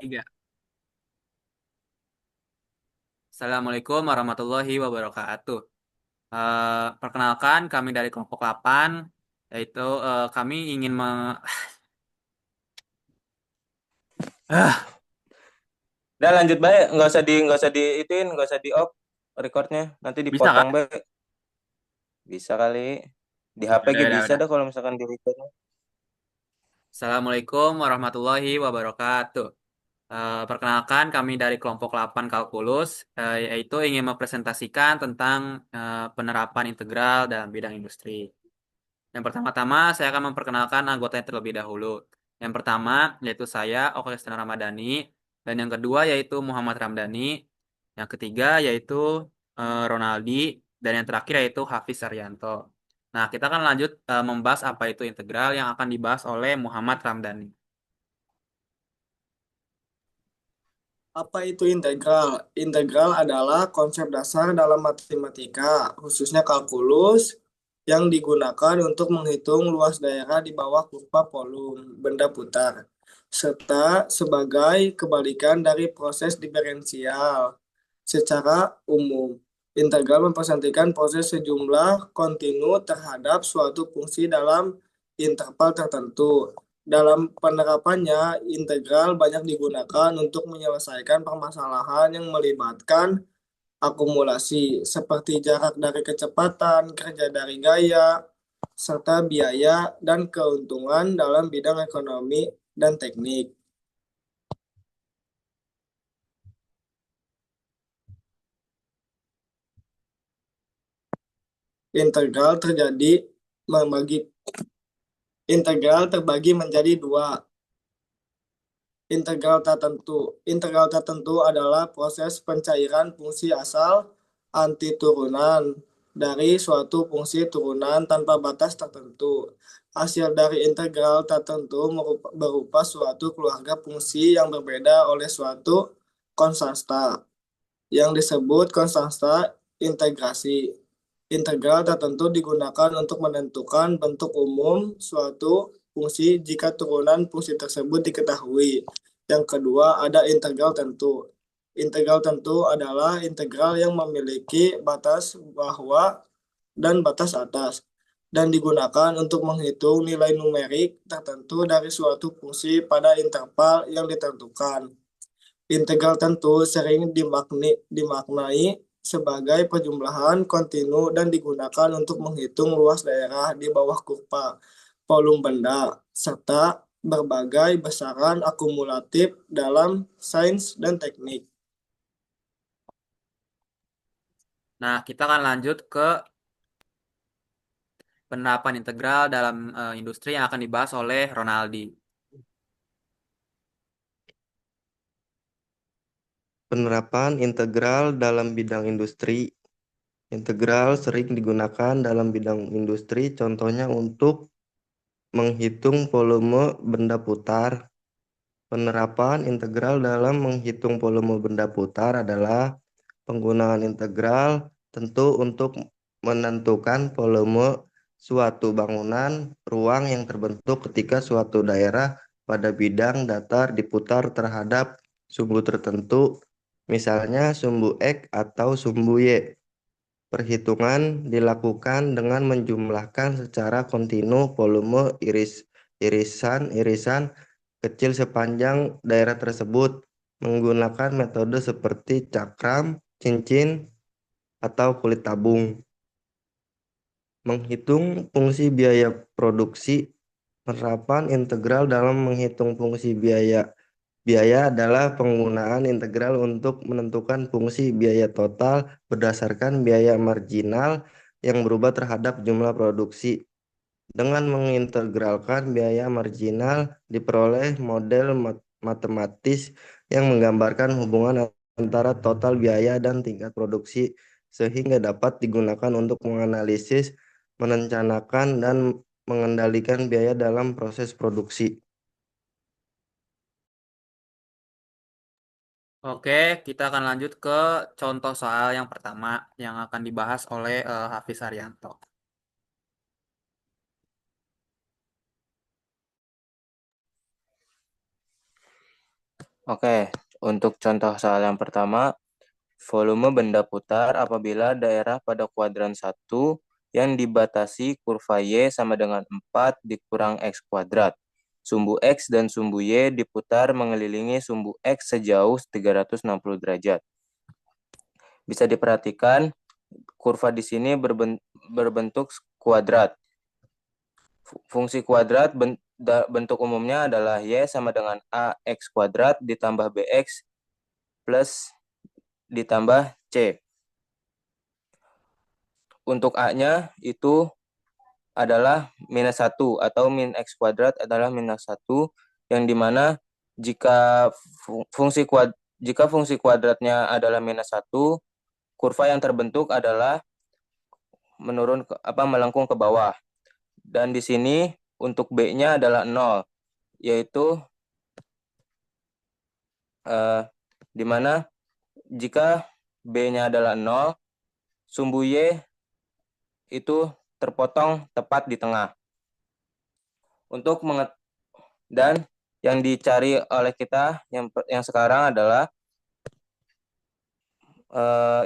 Tiga. Assalamualaikum warahmatullahi wabarakatuh. Perkenalkan kami dari kelompok 8, yaitu kami ingin Ah, Udah lanjut baik, nggak usah di ituin, nggak usah di off recordnya, nanti bisa dipotong kak? baik. Bisa kali di HP Udah, gitu udah, bisa udah. dah kalau misalkan di record. Assalamualaikum warahmatullahi wabarakatuh. Perkenalkan kami dari kelompok 8 Kalkulus, yaitu ingin mempresentasikan tentang penerapan integral dalam bidang industri. Yang pertama-tama saya akan memperkenalkan anggotanya terlebih dahulu. Yang pertama yaitu saya, Oka Listina Ramadhani, dan yang kedua yaitu Muhammad Ramdhani, yang ketiga yaitu Ronaldi, dan yang terakhir yaitu Hafiz Saryanto. Nah, kita akan lanjut membahas apa itu integral yang akan dibahas oleh Muhammad Ramdhani. Apa itu integral? Integral adalah konsep dasar dalam matematika, khususnya kalkulus, yang digunakan untuk menghitung luas daerah di bawah kurva volume benda putar, serta sebagai kebalikan dari proses diferensial. Secara umum, integral mempresentasikan proses sejumlah kontinu terhadap suatu fungsi dalam interval tertentu. Dalam penerapannya, integral banyak digunakan untuk menyelesaikan permasalahan yang melibatkan akumulasi, seperti jarak dari kecepatan, kerja dari gaya, serta biaya dan keuntungan dalam bidang ekonomi dan teknik. Integral terjadi membagi Integral terbagi menjadi dua. Integral tak tentu. Integral tak tentu adalah proses pencairan fungsi asal antiturunan dari suatu fungsi turunan tanpa batas tertentu. Hasil dari integral tak tentu berupa suatu keluarga fungsi yang berbeda oleh suatu konstanta yang disebut konstanta integrasi. Integral tertentu digunakan untuk menentukan bentuk umum suatu fungsi jika turunan fungsi tersebut diketahui. Yang kedua, ada integral tentu. Integral tentu adalah integral yang memiliki batas bawah dan batas atas dan digunakan untuk menghitung nilai numerik tertentu dari suatu fungsi pada interval yang ditentukan. Integral tentu sering dimaknai sebagai perjumlahan kontinu dan digunakan untuk menghitung luas daerah di bawah kurva volume benda, serta berbagai besaran akumulatif dalam sains dan teknik. Nah, kita akan lanjut ke penerapan integral dalam industri yang akan dibahas oleh Ronaldi. Penerapan integral dalam bidang industri. Integral sering digunakan dalam bidang industri, contohnya untuk menghitung volume benda putar. Penerapan integral dalam menghitung volume benda putar adalah penggunaan integral tentu untuk menentukan volume suatu bangunan ruang yang terbentuk ketika suatu daerah pada bidang datar diputar terhadap sumbu tertentu, misalnya sumbu X atau sumbu Y. Perhitungan dilakukan dengan menjumlahkan secara kontinu volume irisan kecil sepanjang daerah tersebut menggunakan metode seperti cakram, cincin, atau kulit tabung. Menghitung fungsi biaya produksi. Penerapan integral dalam menghitung fungsi biaya. Biaya adalah penggunaan integral untuk menentukan fungsi biaya total berdasarkan biaya marginal yang berubah terhadap jumlah produksi. Dengan mengintegralkan biaya marginal, diperoleh model matematis yang menggambarkan hubungan antara total biaya dan tingkat produksi, sehingga dapat digunakan untuk menganalisis, merencanakan, dan mengendalikan biaya dalam proses produksi. Oke, kita akan lanjut ke contoh soal yang pertama yang akan dibahas oleh Hafiz Haryanto. Oke, untuk contoh soal yang pertama, volume benda putar apabila daerah pada kuadran 1 yang dibatasi kurva Y sama dengan 4 dikurang X kuadrat. Sumbu X dan sumbu Y diputar mengelilingi sumbu X sejauh 360 derajat. Bisa diperhatikan, kurva di sini berbentuk kuadrat. Fungsi kuadrat bentuk umumnya adalah Y sama dengan AX kuadrat ditambah BX plus ditambah C. Untuk A-nya itu adalah minus 1 atau min X kuadrat adalah minus 1 yang dimana jika fungsi kuadratnya adalah minus 1, kurva yang terbentuk adalah melengkung ke bawah. Dan di sini untuk B-nya adalah 0, yaitu di mana jika B-nya adalah 0, sumbu Y itu terpotong tepat di tengah. Dan yang dicari oleh kita yang sekarang adalah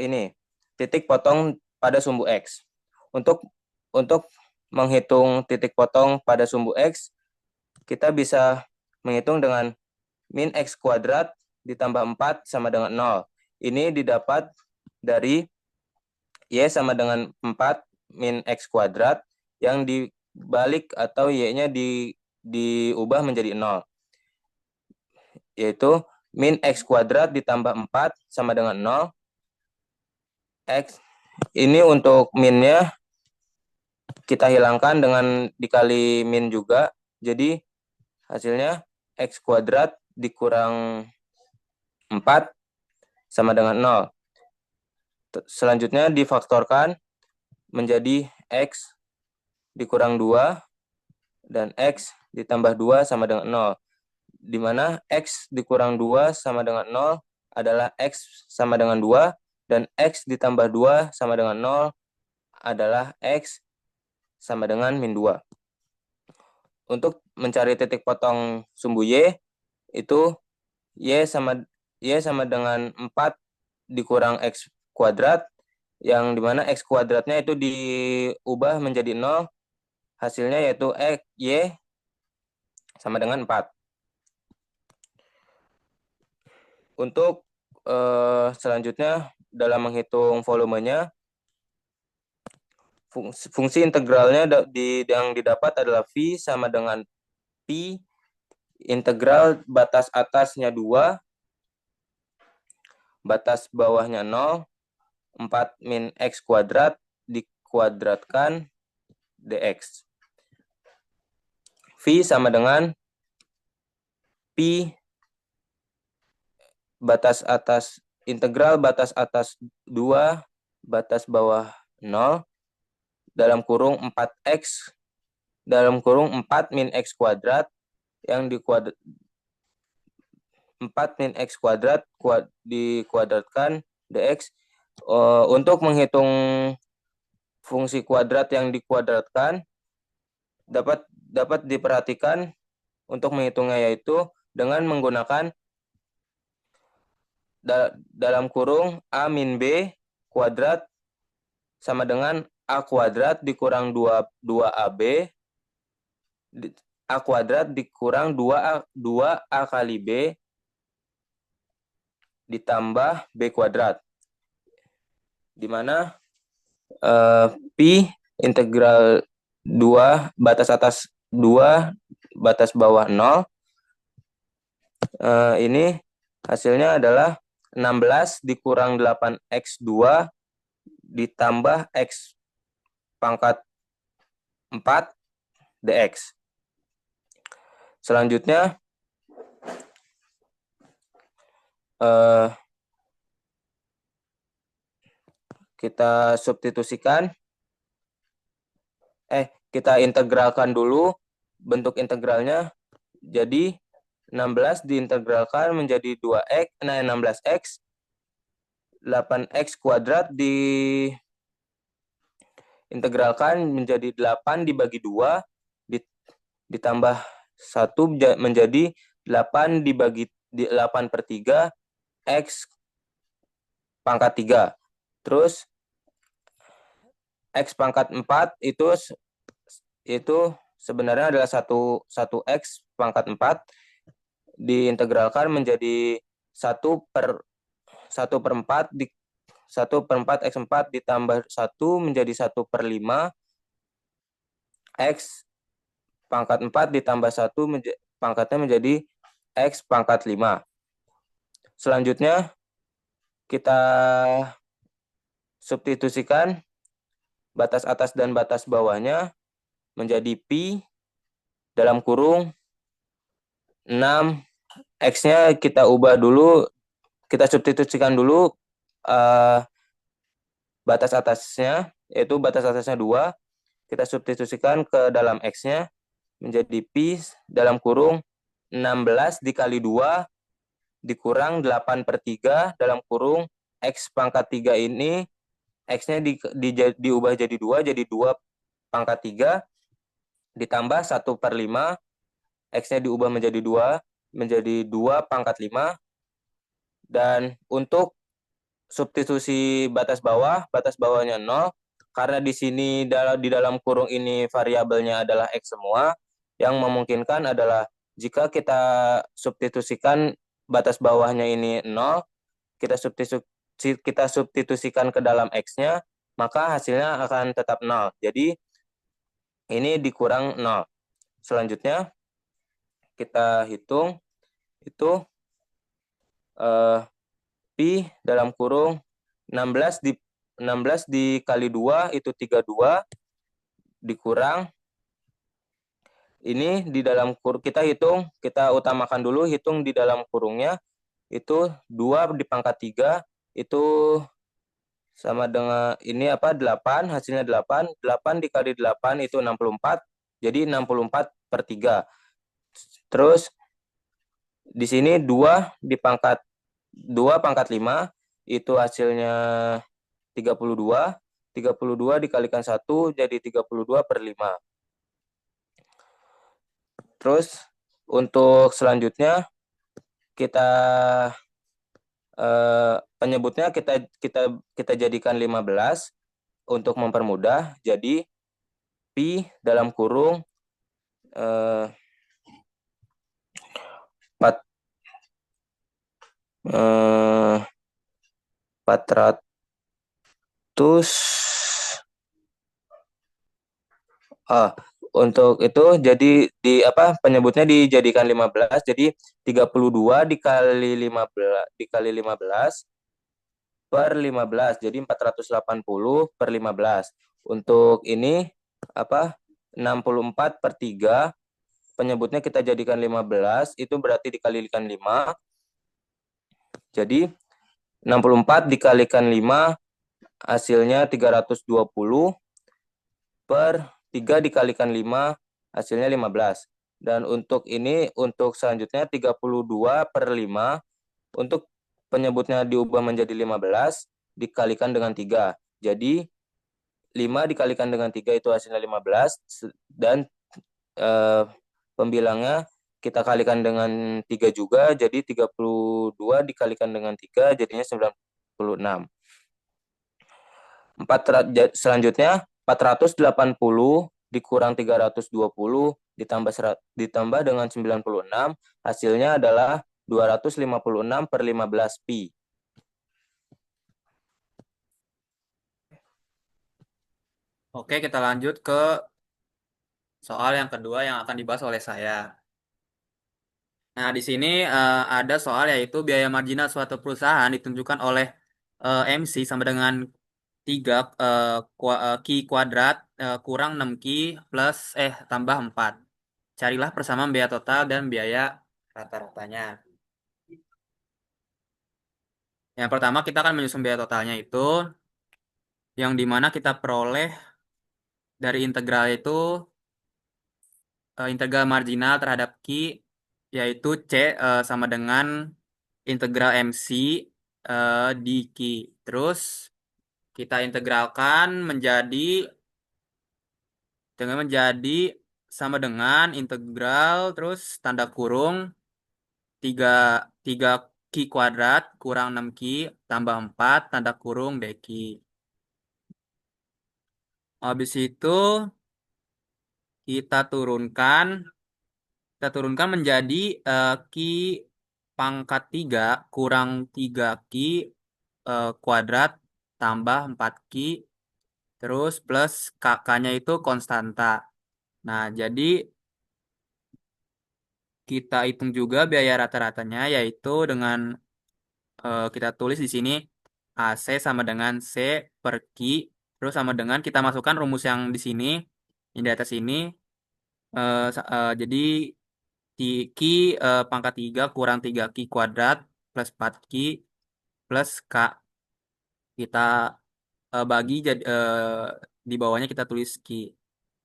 ini titik potong pada sumbu X. Untuk menghitung titik potong pada sumbu X, kita bisa menghitung dengan min X kuadrat ditambah 4 sama dengan 0. Ini didapat dari Y sama dengan 4 min X kuadrat yang dibalik atau Y-nya diubah menjadi 0. Yaitu min X kuadrat ditambah 4 sama dengan 0. X ini untuk minnya kita hilangkan dengan dikali min juga. Jadi hasilnya X kuadrat dikurang 4 sama dengan 0. Selanjutnya difaktorkan menjadi X dikurang 2 dan X ditambah 2 sama dengan 0. Di mana X dikurang 2 sama dengan 0 adalah X sama dengan 2 dan X ditambah 2 sama dengan 0 adalah X sama dengan min 2. Untuk mencari titik potong sumbu Y, itu Y sama dengan 4 dikurang X kuadrat, yang dimana X kuadratnya itu diubah menjadi 0, hasilnya yaitu Y sama dengan 4. Untuk selanjutnya, dalam menghitung volumenya, fungsi integralnya yang didapat adalah V sama dengan Pi integral batas atasnya 2, batas bawahnya 0, 4 min X kuadrat dikuadratkan dx. V sama dengan Pi batas atas integral batas atas 2 batas bawah 0 dalam kurung 4x dalam kurung 4 min X kuadrat yang 4 min X kuadrat dikuadratkan dx. Untuk menghitung fungsi kuadrat yang dikuadratkan dapat diperhatikan untuk menghitungnya, yaitu dengan menggunakan dalam kurung A min B kuadrat sama dengan A kuadrat dikurang 2AB A kuadrat dikurang 2A kali B ditambah B kuadrat, di mana Pi integral 2 batas atas 2 batas bawah 0, ini hasilnya adalah 16 dikurang 8x2 ditambah x pangkat 4 dx. Selanjutnya kita substitusikan, kita integralkan dulu bentuk integralnya. Jadi 16 diintegralkan menjadi 2x, 16x, 8x kuadrat diintegralkan menjadi 8 dibagi 2 ditambah 1 menjadi 8 dibagi di 8/3 X pangkat 3. Terus X pangkat 4 itu sebenarnya adalah satu X pangkat 4 diintegralkan menjadi 1/4 X4 ditambah 1 menjadi 1/5 X pangkat 4 ditambah 1 pangkatnya menjadi X pangkat 5. Selanjutnya kita substitusikan batas atas dan batas bawahnya menjadi pi dalam kurung 6. X-nya kita ubah dulu, kita substitusikan dulu batas atasnya, yaitu batas atasnya 2. Kita substitusikan ke dalam X-nya menjadi pi dalam kurung 16 dikali 2 dikurang 8/3 dalam kurung X pangkat 3 ini, X-nya diubah jadi 2, jadi 2 pangkat 3 ditambah 1/5, X-nya diubah menjadi 2, menjadi 2 pangkat 5. Dan untuk substitusi batas bawahnya 0, karena di sini di dalam kurung ini variabelnya adalah X semua, yang memungkinkan adalah jika kita substitusikan batas bawahnya ini 0, kita substitusikan ke dalam X-nya, maka hasilnya akan tetap 0. Jadi ini dikurang 0. Selanjutnya kita hitung itu pi dalam kurung 16 dikali 2 itu 32 dikurang ini di dalam kita utamakan dulu hitung di dalam kurungnya itu 2 di pangkat 3 itu sama dengan ini 8, hasilnya 8 dikali 8 itu 64, jadi 64/3. Terus di sini 2 pangkat 5 itu hasilnya 32. 32 dikalikan 1 jadi 32/5. Terus untuk selanjutnya kita penyebutnya kita jadikan 15 untuk mempermudah. Jadi pi dalam kurung 400 untuk itu jadi penyebutnya dijadikan 15, jadi 32 dikali 15 jadi 480/15. Untuk ini 64/3, penyebutnya kita jadikan 15, itu berarti dikalikan 5. Jadi 64 dikalikan 5 hasilnya 320 per 3 dikalikan 5 hasilnya 15. Dan untuk selanjutnya 32/5 untuk penyebutnya diubah menjadi 15 dikalikan dengan 3. Jadi 5 dikalikan dengan 3 itu hasilnya 15 dan pembilangnya kita kalikan dengan 3 juga, jadi 32 dikalikan dengan 3 jadinya 96. Selanjutnya 480 dikurang 320 ditambah dengan 96, hasilnya adalah 256/15 pi. Oke, kita lanjut ke soal yang kedua yang akan dibahas oleh saya. Nah, di sini ada soal yaitu biaya marginal suatu perusahaan ditunjukkan oleh MC sama dengan 3 Q kuadrat kurang 6Q plus tambah 4. Carilah persamaan biaya total dan biaya rata-ratanya. Yang pertama kita akan menyusun biaya totalnya itu yang dimana kita peroleh dari integral itu integral marginal terhadap Q yaitu C sama dengan integral MC di Q. Terus kita integralkan menjadi sama dengan integral terus tanda kurung 3 Ki kuadrat kurang 6 Ki tambah 4 tanda kurung dq. Habis itu kita turunkan menjadi Ki pangkat 3 kurang 3 Ki kuadrat tambah 4 Ki terus plus kakaknya itu konstanta. Nah, jadi kita hitung juga biaya rata-ratanya yaitu dengan kita tulis di sini AC sama dengan C per Q, terus sama dengan kita masukkan rumus yang di sini, yang di atas ini, jadi Q pangkat 3 kurang 3 Q kuadrat plus 4 Q plus K. Kita bagi jadi di bawahnya kita tulis Q.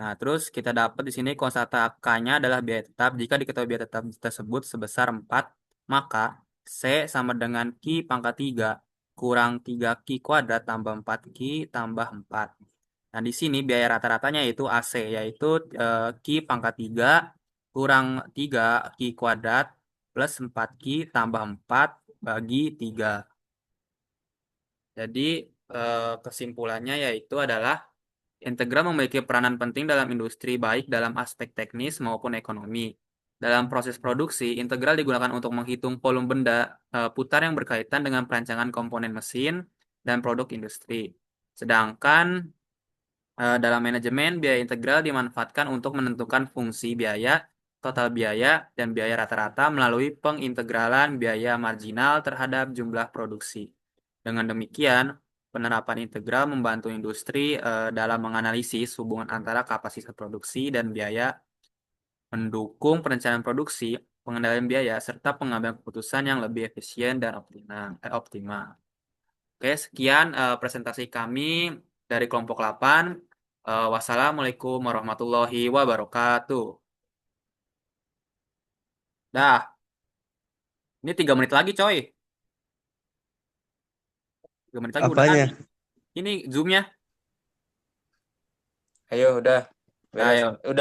Nah, terus kita dapat di sini konstanta K-nya adalah biaya tetap. Jika diketahui biaya tetap tersebut sebesar 4, maka C sama dengan Q pangkat 3 kurang 3 Q kuadrat tambah 4 Q tambah 4. Nah, di sini biaya rata-ratanya yaitu AC, yaitu Q pangkat 3 kurang 3 Q kuadrat plus 4 Q tambah 4 bagi 3. Jadi, kesimpulannya yaitu adalah integral memiliki peranan penting dalam industri baik dalam aspek teknis maupun ekonomi. Dalam proses produksi, integral digunakan untuk menghitung volume benda putar yang berkaitan dengan perancangan komponen mesin dan produk industri. Sedangkan dalam manajemen, biaya integral dimanfaatkan untuk menentukan fungsi biaya, total biaya, dan biaya rata-rata melalui pengintegralan biaya marginal terhadap jumlah produksi. Dengan demikian, penerapan integral membantu industri dalam menganalisis hubungan antara kapasitas produksi dan biaya, mendukung perencanaan produksi, pengendalian biaya, serta pengambilan keputusan yang lebih efisien dan optimal. Oke, sekian presentasi kami dari kelompok 8. Wassalamualaikum warahmatullahi wabarakatuh. Dah, ini 3 menit lagi, coy. 3 menit lagi udahan. Apanya? Ini Zoom-nya. Ayo, udah beres. Ayo. Udah